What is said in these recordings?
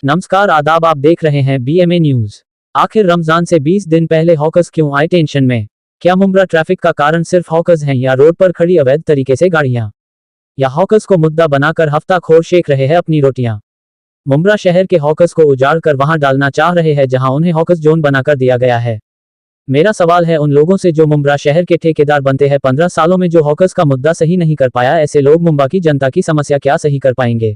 नमस्कार आदाब, आप देख रहे हैं बीएमए न्यूज। आखिर रमजान से 20 दिन पहले हॉकर्स क्यों आए टेंशन में? क्या मुंब्रा ट्रैफिक का कारण सिर्फ हॉकर्स हैं या रोड पर खड़ी अवैध तरीके से गाड़ियां? या हॉकर्स को मुद्दा बनाकर हफ्ताखोर शेक रहे हैं अपनी रोटियां? मुंब्रा शहर के हॉकर्स को उजाड़ कर वहां डालना चाह रहे हैं जहां उन्हें हॉकर्स जोन बनाकर दिया गया है। मेरा सवाल है उन लोगों से जो मुंब्रा शहर के ठेकेदार बनते हैं। 15 सालों में जो हॉकर्स का मुद्दा सही नहीं कर पाया, ऐसे लोग मुंबा की जनता की समस्या क्या सही कर पाएंगे?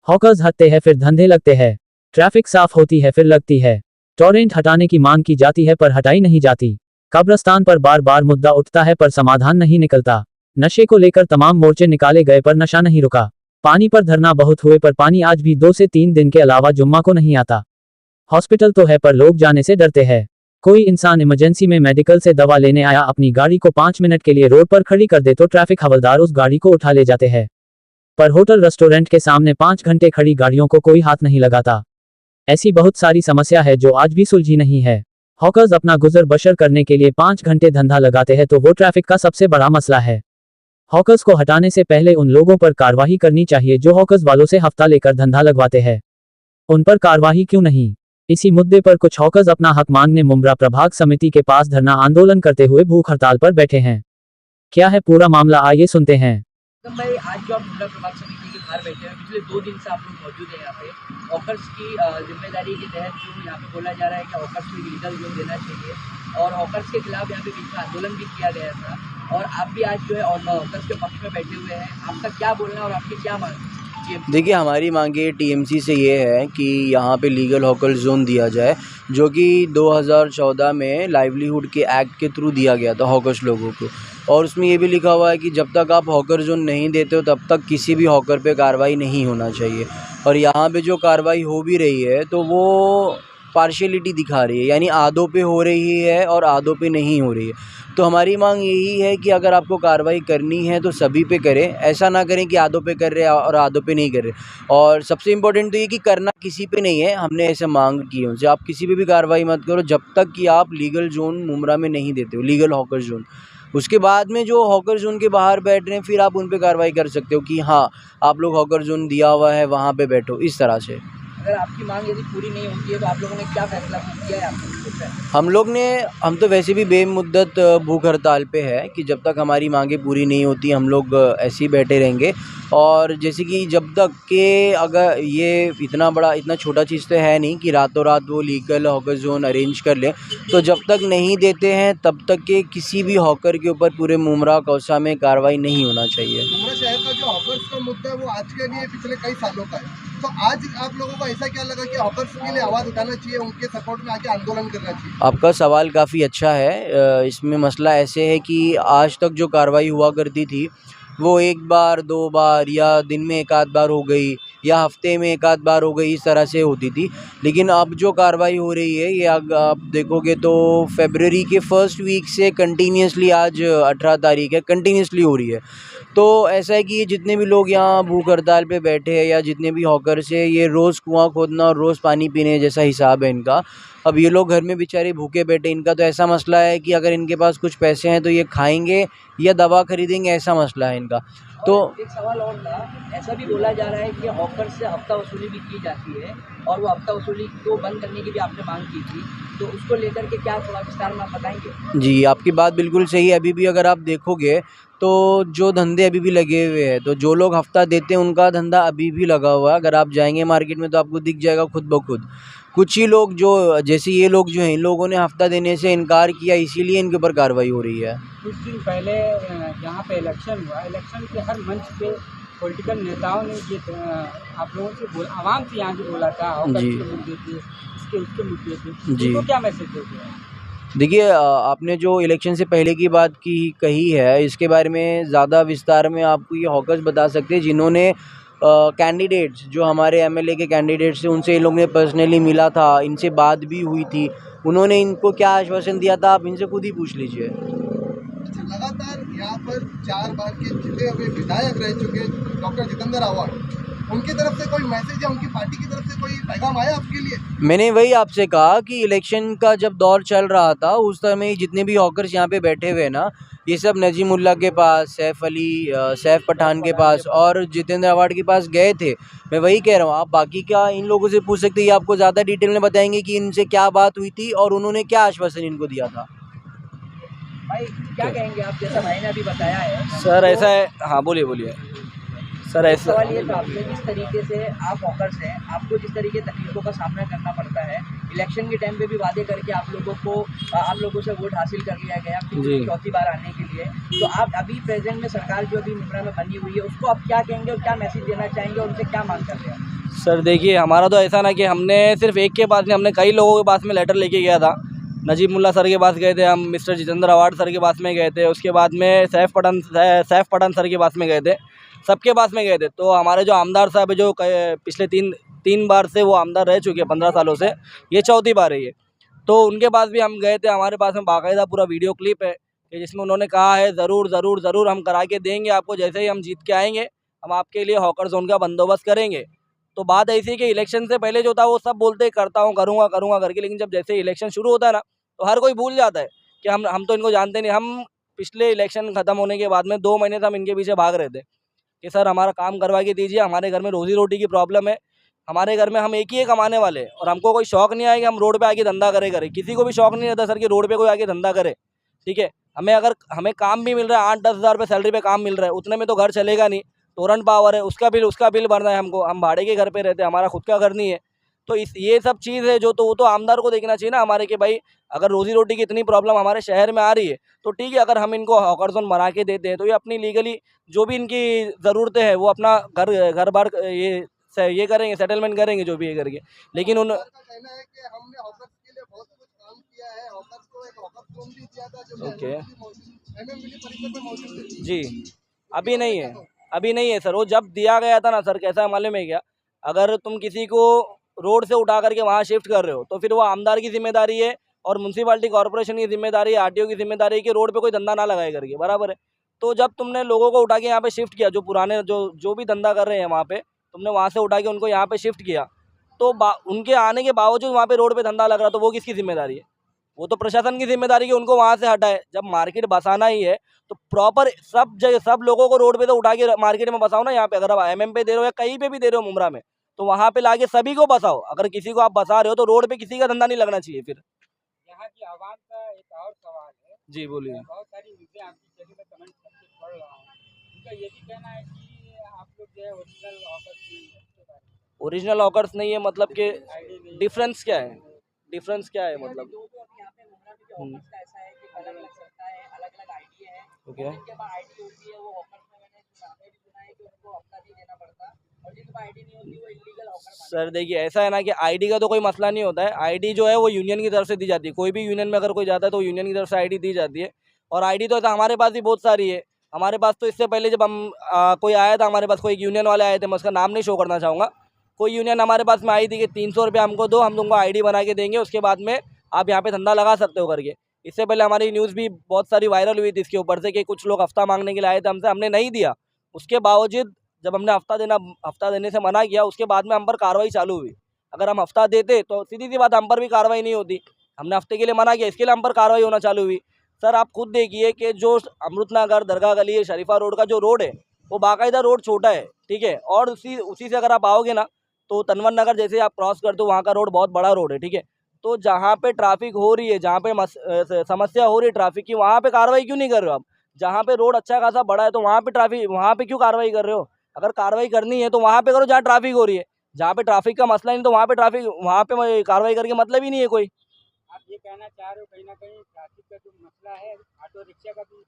हॉकर्स हटते हैं फिर धंधे लगते हैं, ट्रैफिक साफ होती है फिर लगती है, टॉरेंट हटाने की मांग की जाती है पर हटाई नहीं जाती, कब्रस्तान पर बार बार मुद्दा उठता है पर समाधान नहीं निकलता, नशे को लेकर तमाम मोर्चे निकाले गए पर नशा नहीं रुका, पानी पर धरना बहुत हुए पर पानी आज भी 2 से 3 दिन के अलावा जुम्मा को नहीं आता, हॉस्पिटल तो है पर लोग जाने से डरते हैं, कोई इंसान इमरजेंसी में मेडिकल से दवा लेने आया, अपनी गाड़ी को 5 मिनट के लिए रोड पर खड़ी कर दे तो ट्रैफिक हवलदार उस गाड़ी को उठा ले जाते हैं, पर होटल रेस्टोरेंट के सामने 5 घंटे खड़ी गाड़ियों को कोई हाथ नहीं लगाता। ऐसी बहुत सारी समस्या है जो आज भी सुलझी नहीं है। हॉकर्स अपना गुजर बसर करने के लिए 5 घंटे धंधा लगाते हैं तो वो ट्रैफिक का सबसे बड़ा मसला है। हॉकर्स को हटाने से पहले उन लोगों पर कार्रवाई करनी चाहिए जो हॉकर्स वालों से हफ्ता लेकर धंधा लगवाते हैं। उन पर कार्रवाई क्यों नहीं? इसी मुद्दे पर कुछ हॉकर्स अपना हक मांगने मुंब्रा प्रभाग समिति के पास धरना आंदोलन करते हुए भूख हड़ताल पर बैठे हैं। क्या है पूरा मामला, आइए सुनते हैं। तो भाई आज जो आप मुंब्रा प्रभाग समिति के बाहर बैठे हैं, पिछले 2 दिन से आप लोग मौजूद हैं यहाँ पे। हॉकर्स की जिम्मेदारी के तहत जो यहाँ पे बोला जा रहा है कि हॉकर्स को लीगल जोन देना चाहिए और हॉकर्स के खिलाफ यहाँ पे बीच में आंदोलन भी किया गया था और आप भी आज जो है हॉकर्स के पक्ष में बैठे हुए हैं। आपका क्या बोलना है और आपकी क्या मांग है? देखिए, हमारी मांगे टीएमसी से ये है कि यहाँ पे लीगल हॉकर जोन दिया जाए, जो कि 2014 में लाइवलीहुड के एक्ट के थ्रू दिया गया था हॉकर्स लोगों को, और उसमें ये भी लिखा हुआ है कि जब तक आप हॉकर जोन नहीं देते हो तब तक किसी भी हॉकर पे कार्रवाई नहीं होना चाहिए। और यहाँ पे जो कार्रवाई हो भी रही है तो वो पार्शियलिटी दिखा रही है, यानी आधों पे हो रही है और आधों पे नहीं हो रही है। तो हमारी मांग यही है कि अगर आपको कार्रवाई करनी है तो सभी पे करें, ऐसा ना करें कि आधों पे कर रहे हैं और आधों पे नहीं कर रहे। और सबसे इम्पोर्टेंट तो ये कि करना किसी पे नहीं है, हमने ऐसे मांग की है उनसे, आप किसी पे भी कार्रवाई मत करो जब तक कि आप लीगल जोन मुंब्रा में नहीं देते हो, लीगल हॉकर जोन। उसके बाद में जो हॉकर जोन के बाहर बैठ रहे हैं फिर आप उन पे कार्रवाई कर सकते हो कि हाँ, आप लोग हॉकर जोन दिया हुआ है वहाँ पे बैठो, इस तरह से। अगर आपकी मांग यदि पूरी नहीं होती है तो आप लोगों ने क्या फैसला किया है आपने? हम तो वैसे भी बेमुद्दत भूख हड़ताल पे है कि जब तक हमारी मांगें पूरी नहीं होती हम लोग ऐसे ही बैठे रहेंगे। और जैसे कि जब तक के अगर ये इतना छोटा चीज़ तो है नहीं कि रातों रात वो लीगल हॉकर जोन अरेंज कर लें, तो जब तक नहीं देते हैं तब तक के किसी भी हॉकर के ऊपर पूरे मुंब्रा कौसा में कार्रवाई नहीं होना चाहिए। मुंब्रा शहर का जो हॉकर्स का मुद्दा है वो आज के नहीं है, पिछले कई सालों का है। तो आज आप लोगों को ऐसा क्या लगा कि हॉकर्स के लिए आवाज़ उठाना चाहिए, उनके सपोर्ट में आके आंदोलन करना चाहिए? आपका सवाल काफ़ी अच्छा है। इसमें मसला ऐसे है कि आज तक जो कार्रवाई हुआ करती थी वो 1 बार 2 बार या दिन में 1 आध बार हो गई या हफ्ते में 1 आध बार हो गई, इस तरह से होती थी। लेकिन अब जो कार्रवाई हो रही है ये आप देखोगे तो फरवरी के फर्स्ट वीक से कंटिन्यूसली, आज 18 तारीख है, कंटिन्यूसली हो रही है। तो ऐसा है कि जितने भी लोग यहाँ भूख हड़ताल पे बैठे हैं या जितने भी हॉकर्स है, ये रोज़ कुआँ खोदना और रोज़ पानी पीने जैसा हिसाब है इनका। अब ये लोग घर में बेचारे भूखे बैठे, इनका तो ऐसा मसला है कि अगर इनके पास कुछ पैसे हैं तो ये खाएंगे या दवा खरीदेंगे, ऐसा मसला है इनका। तो एक सवाल और था, ऐसा भी बोला जा रहा है कि हॉकर से हफ्ता वसूली भी की जाती है और वो हफ्ता वसूली को बंद करने की भी आपने मांग की थी, तो उसको लेकर के क्या थोड़ा विस्तार में आप बताएंगे? जी, आपकी बात बिल्कुल सही है। अभी भी अगर आप देखोगे तो जो धंधे अभी भी लगे हुए हैं, तो जो लोग हफ्ता देते हैं उनका धंधा अभी भी लगा हुआ है। अगर आप जाएंगे मार्केट में तो आपको दिख जाएगा खुद ब खुद। कुछ ही लोग जो जैसे ये लोग जो हैं, इन लोगों ने हफ्ता देने से इनकार किया, इसीलिए इनके ऊपर कार्रवाई हो रही है। कुछ दिन पहले यहाँ पे इलेक्शन हुआ, इलेक्शन के हर मंच पे पॉलिटिकल नेताओं ने ये आप लोगों से आवाम से यहाँ से बोला था हॉकर्स जी। के मुद्दे पे, उसके मुद्दे पे, जी। उनको क्या मैसेज देते हैं? देखिए, आपने जो इलेक्शन से पहले की बात की कही है, इसके बारे में ज़्यादा विस्तार में आपको ये हॉकर्स बता सकते हैं जिन्होंने कैंडिडेट्स, जो हमारे एमएलए के कैंडिडेट्स थे, उनसे इन लोगों ने पर्सनली मिला था, इनसे बात भी हुई थी। उन्होंने इनको क्या आश्वासन दिया था आप इनसे खुद ही पूछ लीजिए। लगातार यहाँ पर 4 बार के जीते हुए विधायक रह चुके डॉक्टर जितेंद्र आव्हाड, उनकी तरफ से कोई मैसेज या उनकी पार्टी की तरफ से कोई पैगाम आया आपके लिए? मैंने वही आपसे कहा कि इलेक्शन का जब दौर चल रहा था उस समय जितने भी हॉकर्स यहाँ पे बैठे हुए ना, ये सब नजीमुल्ला के पास, सैफ पठान के पास और जितेंद्र आवाड के पास गए थे। मैं वही कह रहा हूँ, आप बाकी क्या इन लोगों से पूछ सकते हैं, ये आपको ज़्यादा डिटेल में बताएंगे कि इनसे क्या बात हुई थी और उन्होंने क्या आश्वासन इनको दिया था। भाई क्या कहेंगे आप, जैसा भाई ने अभी बताया है सर ऐसा है, हाँ बोलिए सर। ऐसा सवाल ये था आपसे, जिस तरीके से आप हॉकर्स हैं, आपको जिस तरीके तकलीफों का सामना करना पड़ता है, इलेक्शन के टाइम पे भी वादे करके आप लोगों से वोट हासिल कर लिया गया जी। चौथी बार आने के लिए, तो आप अभी प्रेजेंट में सरकार जो अभी मुमरा में बनी हुई है उसको आप क्या कहेंगे और क्या मैसेज देना चाहेंगे और उनसे क्या मांग कर रहे हैं? सर देखिए, हमारा तो ऐसा ना कि हमने सिर्फ एक के पास नहीं, हमने कई लोगों के पास में लेटर लेके गया था। नजीमुल्ला सर के पास गए थे हम, मिस्टर जितेंद्र आवाड सर के पास में गए थे, उसके बाद में सैफ पठान सर के पास में गए थे, सबके पास में गए थे। तो हमारे जो आमदार साहब है, जो पिछले तीन बार से वो आमदार रह चुके हैं 15 सालों से, ये चौथी बार है ये, तो उनके पास भी हम गए थे। हमारे पास में बाकायदा पूरा वीडियो क्लिप है कि जिसमें उन्होंने कहा है ज़रूर हम करा के देंगे आपको, जैसे ही हम जीत के आएंगे हम आपके लिए हॉकर जोन का बंदोबस्त करेंगे। तो बात ऐसी है कि इलेक्शन से पहले जो था वो सब बोलते करता हूँ, करूँगा करके, लेकिन जब जैसे इलेक्शन शुरू होता है ना तो हर कोई भूल जाता है कि हम तो इनको जानते नहीं। हम पिछले इलेक्शन ख़त्म होने के बाद में 2 महीने से हम इनके पीछे भाग रहे थे कि सर हमारा काम करवा के दीजिए, हमारे घर में रोज़ी रोटी की प्रॉब्लम है, हमारे घर में हम एक ही है कमाने वाले, और हमको कोई शौक़ नहीं आया कि हम रोड पे आके धंधा करे। किसी को भी शौक़ नहीं रहता सर कि रोड पे कोई आके धंधा करे, ठीक है। हमें काम भी मिल रहा है, 8-10 हज़ार रुपये सैलरी पे काम मिल रहा है, उतने में तो घर चलेगा नहीं। टोरेंट पावर है, उसका बिल भरना है हमको, हम भाड़े के घर पे रहते हैं, हमारा खुद का घर नहीं है। तो ये सब चीज़ है जो, तो वो तो आमदार को देखना चाहिए ना हमारे, कि भाई अगर रोज़ी रोटी की इतनी प्रॉब्लम हमारे शहर में आ रही है तो ठीक है, अगर हम इनको हॉकर जोन बना के देते हैं तो ये अपनी लीगली जो भी इनकी ज़रूरतें हैं वो अपना घर बार ये करेंगे, सेटलमेंट करेंगे जो भी ये करके। लेकिन सरकार का कहना है कि हमने हॉकर्स के लिए बहुत कुछ काम किया है, हॉकर्स को एक हॉकर जोन भी दिया था जो ओके। एमएमवीडी परिसर में मौजूद है। जी, अभी नहीं है सर। वो जब दिया गया था ना सर, कैसा है मालूम है क्या, अगर तुम किसी को रोड से उठा करके वहाँ शिफ्ट कर रहे हो तो फिर वो आमदार की जिम्मेदारी है और म्यूनसिपालिटी कॉर्पोरेशन की जिम्मेदारी है, आरटीओ की जिम्मेदारी है कि रोड पे कोई धंधा ना लगाए करके, बराबर है। तो जब तुमने लोगों को उठा के यहाँ पे शिफ्ट किया, जो पुराने जो भी धंधा कर रहे हैं वहाँ पे, तुमने वहाँ से उठा के उनको यहाँ पे शिफ्ट किया, तो उनके आने के बावजूद वहाँ पे रोड पे धंधा लग रहा, तो वो किसकी जिम्मेदारी है? वो तो प्रशासन की जिम्मेदारी कि उनको वहाँ से हटाए। जब मार्केट बसाना ही है तो प्रॉपर सब जगह सब लोगों को रोड पे तो उठा के मार्केट में बसाओ ना। यहाँ पे अगर आप एमएम पे दे रहे हो या कहीं पे भी दे रहे हो मुमरा में, तो वहाँ पे लाके सभी को बसाओ। अगर किसी को आप बसा रहे हो तो रोड पे किसी का धंधा नहीं लगना चाहिए। फिर यहाँ की आवाम का एक और सवाल है। जी बोलिए। बहुत सारी न्यूज़ें आपकी चैनल में कमेंट करके पढ़ रहा हूँ, उनका ये भी कहना है कि आप लोग जो है ओरिजिनल हॉकर्स नहीं है, उसके बारे में। ओरिजिनल हॉकर्स नहीं है मतलब कि आईडी नहीं डिफरेंस क्या है? डिफरेंस क्या है मतलब? यहाँ पे मुमरा में जो हॉकर्स का ऐसा है कि अलग अलग सकता है, अलग अलग आईडी है, ओके। जिनके पास आईडी होती है वो हॉकर्स में, मैंने सुना है कि उनको हफ्ता नहीं देना पड़ता, और जिनके पास आईडी नहीं होती वो इलीगल हॉकर। सर देखिए, ऐसा है ना कि आईडी का तो कोई मसला नहीं होता है। आईडी जो है वो यूनियन की तरफ से दी जाती है। कोई भी यूनियन में अगर कोई जाता है तो यूनियन की तरफ से आईडी दी जाती है। और आईडी तो ऐसा हमारे पास भी बहुत सारी है। हमारे पास तो इससे पहले जब हम कोई आया था हमारे पास, कोई यूनियन वाले आए थे, मैं उसका नाम नहीं शो करना चाहूँगा। कोई यूनियन हमारे पास में आई थी कि 300 रुपये हमको दो, हम तुमको आईडी बना के देंगे, उसके बाद में आप यहाँ पे धंधा लगा सकते हो करके। इससे पहले हमारी न्यूज़ भी बहुत सारी वायरल हुई थी इसके ऊपर से कि कुछ लोग हफ्ता मांगने के लिए आए थे हमसे, हमने नहीं दिया। उसके बावजूद जब हमने हफ्ता देने से मना किया, उसके बाद में हम पर कार्रवाई चालू हुई। अगर हम हफ्ता देते तो सीधी सी बात हम पर भी कार्रवाई नहीं होती। हमने हफ्ते के लिए मना किया, इसके लिए हम पर कार्रवाई होना चालू हुई। सर आप खुद देखिए कि जो अमृतनगर दरगाह गली शरीफा रोड का जो रोड है वो बाकायदा रोड छोटा है, ठीक है। और उसी से अगर आप आओगे ना तो तनवर नगर जैसे आप क्रॉस करते हो, वहाँ का रोड बहुत बड़ा रोड है, ठीक है। तो जहाँ पे ट्रैफिक हो रही है, जहाँ पे समस्या हो रही है ट्रैफिक की, वहाँ पे कार्रवाई क्यों नहीं कर रहे हो आप? जहाँ पे रोड अच्छा खासा बड़ा है तो वहाँ पे क्यों कार्रवाई कर रहे हो? अगर कार्रवाई करनी है तो वहाँ पे करो जहाँ ट्रैफिक हो रही है। जहाँ पे ट्रैफिक का मसला नहीं तो वहाँ पे कार्रवाई करके मतलब ही नहीं है कोई। आप ये कहना चाह रहे हो कहीं ना कहीं ट्रैफिक का जो मसला है ऑटो रिक्शा का भी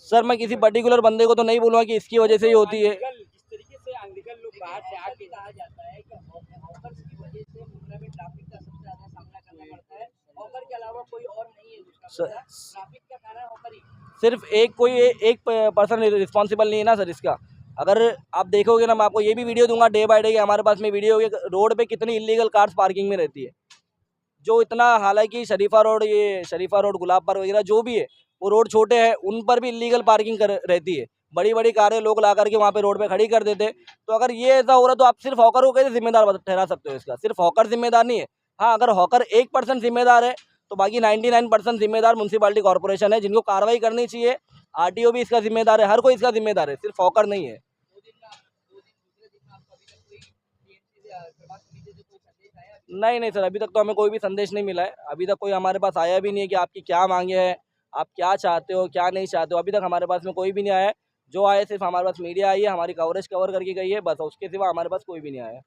सर मैं किसी पर्टिकुलर बंदे को तो नहीं बोलूँगा कि इसकी वजह से ही होती है। जिस तरीके से अनलीगल लोग बाहर से आके कहा जाता है कि हॉकर्स की वजह से मुमरा में ट्रैफिक का सबसे ज्यादा सामना करना पड़ता है। हॉकर के अलावा कोई और नहीं है जिसका ट्रैफिक का कारण हॉकर ही। सिर्फ एक पर्सन रिस्पॉन्सिबल नहीं है ना सर इसका। अगर आप देखोगे ना, मैं आपको ये भी वीडियो दूंगा डे बाय डे, हमारे पास में वीडियो होगी रोड पे कितनी इलीगल कार्स पार्किंग में रहती है। जो इतना, हालांकि शरीफा रोड गुलाब पार्क वगैरह जो भी है वो रोड छोटे हैं, उन पर भी इलीगल पार्किंग रहती है। बड़ी बड़ी कारें लोग ला करके वहाँ पे रोड पे खड़ी कर देते। तो अगर ये ऐसा हो रहा तो आप सिर्फ हॉकर को कैसे जिम्मेदार ठहरा सकते हो इसका? सिर्फ हॉकर जिम्मेदार नहीं है। हाँ, अगर हॉकर 1% जिम्मेदार है तो बाकी 99% जिम्मेदार म्यूनसिपालिटी कॉर्पोरेशन है, जिनको कार्रवाई करनी चाहिए। आरटीओ भी इसका जिम्मेदार है, हर कोई इसका जिम्मेदार है, सिर्फ हॉकर नहीं है। नहीं सर, अभी तक तो हमें कोई भी संदेश नहीं मिला है। अभी तक कोई हमारे पास आया भी नहीं है कि आपकी क्या मांगे हैं, आप क्या चाहते हो, क्या नहीं चाहते हो। अभी तक हमारे पास में कोई भी नहीं आया है। जो आए सिर्फ हमारे पास मीडिया आई है, हमारी कवरेज कवर करके गई है, बस। उसके सिवा हमारे पास कोई भी नहीं आया है।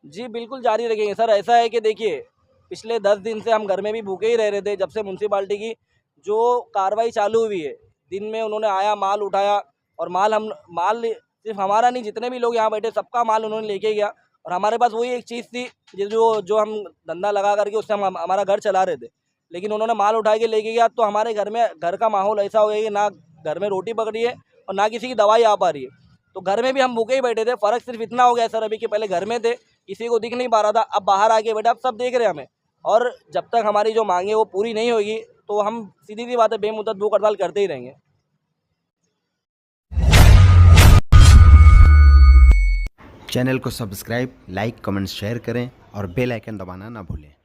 जी बिल्कुल जारी रखेंगे सर। ऐसा है कि देखिए, पिछले 10 दिन से हम घर में भी भूखे ही रह रहे थे। जब से म्यूनसिपालिटी की जो कार्रवाई चालू हुई है, दिन में उन्होंने आया, माल उठाया, और माल सिर्फ हमारा नहीं, जितने भी लोग यहाँ बैठे सबका माल उन्होंने लेके गया। और हमारे पास वही एक चीज़ थी जो हम धंधा लगा करके उससे हम हमारा घर चला रहे थे। लेकिन उन्होंने माल उठा के लेके गया, तो हमारे घर का माहौल ऐसा हो गया कि ना घर में रोटी पक रही है और ना किसी की दवाई आ पा रही है। तो घर में भी हम भूखे ही बैठे थे। फ़र्क सिर्फ इतना हो गया सर अभी कि पहले घर में थे, किसी को दिख नहीं पा रहा था, अब बाहर आके बैठे, अब सब देख रहे हैं हमें। और जब तक हमारी जो मांगे वो पूरी नहीं होगी तो हम सीधी सी बात है, बेमुद्दत भूख हड़ताल करते ही रहेंगे। चैनल को सब्सक्राइब, लाइक, कमेंट, शेयर करें और बेल आइकन दबाना ना भूलें।